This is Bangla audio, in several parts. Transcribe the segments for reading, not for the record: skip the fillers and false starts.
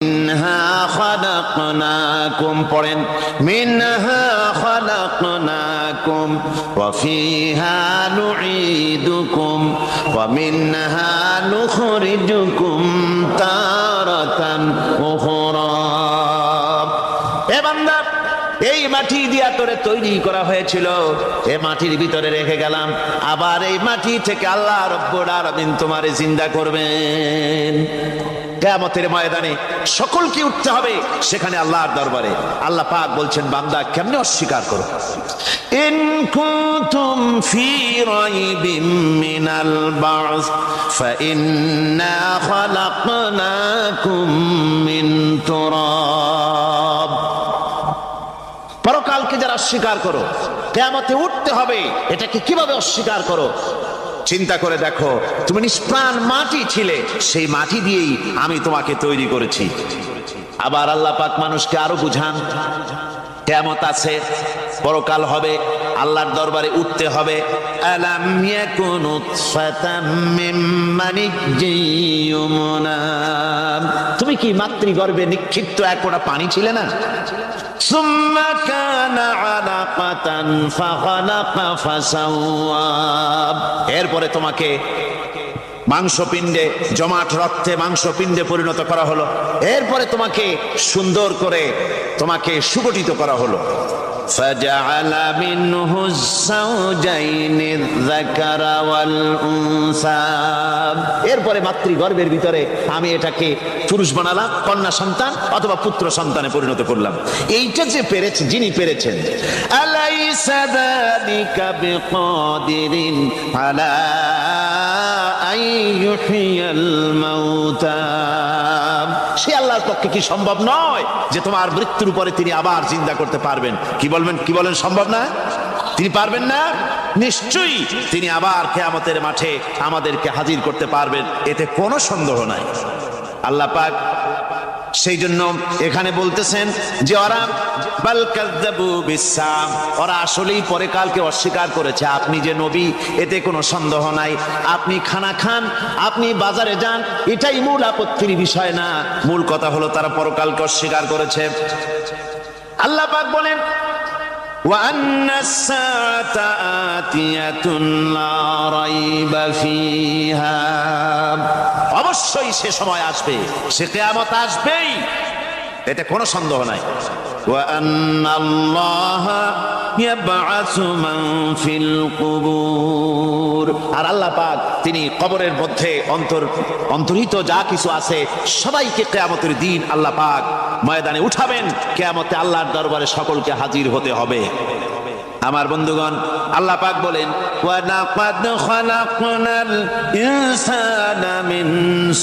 মিনহা খালাকনাকুম পড়েন মিনহা খালাকনাকুম ওয়া ফিহা নুঈদুকুম ওয়া মিনহা নুখরিজুকুম তারাতান উখরা। এ বান্দা, এই মাটি দিয়া তোরে তৈরি করা হয়েছিল, এ মাটির ভিতরে রেখে গেলাম, আবার এই মাটি থেকে আল্লাহ রব্বুল আলামিন তোমারে জিন্দা করবেন। কিয়ামতের ময়দানে সকলকে উঠতে হবে সেখানে আল্লাহর দরবারে। আল্লাহ পাক বলছেন, বান্দা কেমনে অস্বীকার করো? ইন কুনতুম ফি রাইবিম মিনাল বা'স ফাইন্না খালাকনাকুম মিন তুরাব। পরকালকে যারা অস্বীকার করো, কিয়ামতে উঠতে হবে, এটাকে কিভাবে অস্বীকার করো? চিন্তা করে দেখো, তুমি নিষ্প্রাণ মাটি ছিলে, সেই মাটি দিয়েই আমি তোমাকে তৈরি করেছি। আবার আল্লাহ পাক মানুষকে আরো বুঝান, কিয়ামত আছে, পরকাল হবে, আল্লাহর দরবারে উঠতে হবে। আলাম ইয়াকুনু ফাতাম মিন মানিজ্জিয়ুমনা, তুমি কি মাতৃগর্ভে নিক্ষিপ্ত এক ফোঁটা পানি ছিলে না? সুম্মা কানা আলাকাতান ফাখালাকা ফাসাওয়া, এরপরে তোমাকে মাংসপিণ্ডে, জমাট রক্তে মাংসপিণ্ডে পরিণত করা হলো, এরপরে তোমাকে সুন্দর করে তোমাকে সুগঠিত করা হলো। ফাজআলা মিনহু যাওজাইনি যাকারা ওয়াল উনসা, এরপরে মাতৃগর্ভের ভিতরে আমি এটাকে পুরুষ বানালাম, কন্যা সন্তান অথবা পুত্র সন্তানে পরিণত করলাম। এইটা যে পেরেছে, যিনি পেরেছেন, আলাইসা যালিকা বিকাদিরিন আলা আইয়ুহিয়াল মাউতা, সে আল্লাহর পক্ষে কি সম্ভব নয় যে তোমার মৃত্যুর পরে তিনি আবার জিন্দা করতে পারবেন? কি বলবেন, কি বলেন, সম্ভব না? তিনি পারবেন না? নিশ্চয়ই তিনি আবার কিয়ামতের মাঠে আমাদেরকে হাজির করতে পারবেন, এতে কোনো সন্দেহ নাই। আল্লাহ পাক সেই জন্য এখানে বলতেছেন যে ওরা বাল কাযযাবু বিসসাম, ওরা আসলেই পরে কালকে অস্বীকার করেছে। আপনি যে নবী, এতে কোনো সন্দেহ নাই। আপনি খানা খান, আপনি বাজারে যান, এটাই মূল আপত্তির বিষয় না। মূল কথা হলো তারা পরকালকে অস্বীকার করেছে। আল্লাহ পাক বলেন, ওয়া আন্নাস সাআতা আতিয়াতুন লা রাইবা ফিহা, অবশ্যই সে সময় আসবে, সে কিয়ামত আসবেই, এতে কোনো সন্দেহ নাই। ওয়া আন্নাল্লাহা ইয়াবআসু মান ফিল কুবুর, আর আল্লাহ পাক তিনি কবরের মধ্যে অন্তর্হিত যা কিছু আছে সবাইকে কিয়ামতের দিন আল্লাহ পাক ময়দানে উঠাবেন। কিয়ামতে আল্লাহর দরবারে সকলকে হাজির হতে হবে। আমার বন্ধুগণ, আল্লাহ পাক বলেন, ওয়া লাকাদ খালাকনাল ইনসানা মিন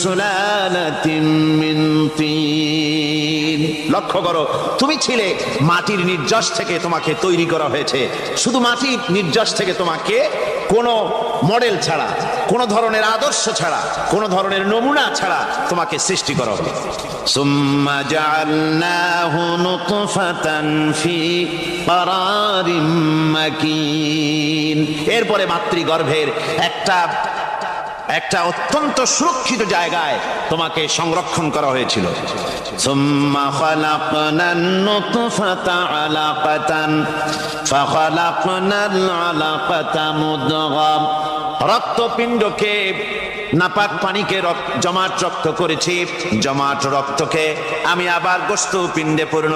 সুলালাতিন মিন তিন, লক্ষ্য করো, তুমি ছিলে মাটির নির্যাস থেকে, তোমাকে তৈরি করা হয়েছে। শুধু মাটির নির্যাস থেকে তোমাকে কোনো মডেল ছাড়া, কোনো ধরনের আদর্শ ছাড়া, কোনো ধরনের নমুনা ছাড়া তোমাকে সৃষ্টি করা হবে। সুম্মা জাআলনাহু নুতফাতান ফি ক্বারারিম মাকিন, এরপরে মাতৃগর্ভের একটা অত্যন্ত সুরক্ষিত জায়গায় তোমাকে সংরক্ষণ করা হয়েছিল। সুম্মা খালাকনান নুতফাতা আলাকাতান ফাখালাকনাল আলাকাতা মুদগা, রক্তপিণ্ডকে, নাপাক পানিকে জমাট রক্ত করেছি, জমাট রক্তকে আমি আবার গোশত পিণ্ডে পরিণত